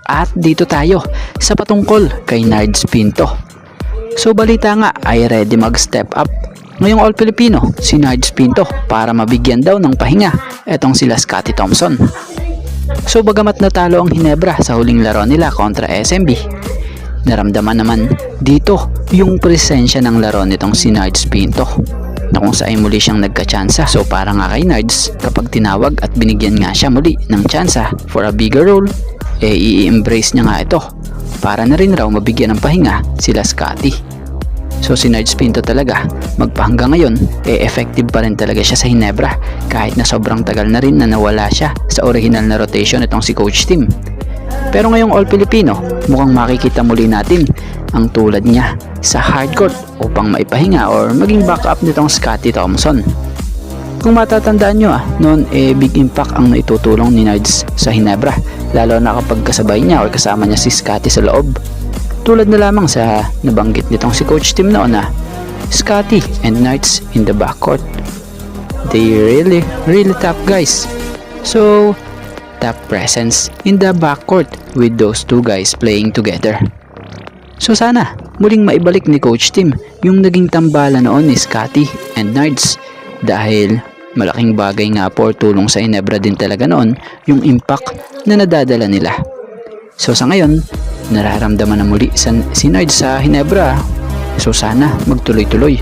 At dito tayo sa patungkol kay Nards Pinto. So balita nga ay ready mag-step up ngayong All Filipino si Nards Pinto para mabigyan daw ng pahinga etong sila Scottie Thompson. So bagamat natalo ang Ginebra sa huling laro nila kontra SMB, naramdaman naman dito yung presensya ng laro nitong si Nards Pinto na kung saan muli siyang nagka-tsansa. So para nga kay Nards, kapag tinawag at binigyan nga siya muli ng tsansa for a bigger role, i-embrace niya nga ito para na rin raw mabigyan ng pahinga sila Scottie. So si Nards Pinto talaga magpahanggang ngayon effective pa rin talaga siya sa Ginebra kahit na sobrang tagal na rin na nawala siya sa original na rotation itong si Coach Tim. Pero ngayong All Filipino, mukhang makikita muli natin ang tulad niya sa hardcourt upang maipahinga or maging backup nitong Scottie Thompson. Kung matatandaan nyo noon big impact ang naitutulong ni Nards sa Ginebra, lalo na kapag kasabay niya or kasama niya si Scottie sa loob. Tulad na lamang sa nabanggit nitong si Coach Tim noon na Scottie and Nards in the backcourt. They really tough guys. So top presence in the backcourt with those two guys playing together. So sana muling maibalik ni Coach Tim yung naging tambalan noon ni Scottie and Nards dahil malaking bagay nga po tulong sa Ginebra din talaga noon yung impact na nadadala nila. So sa ngayon, nararamdaman na muli si Nards sa Ginebra. So sana magtuloy-tuloy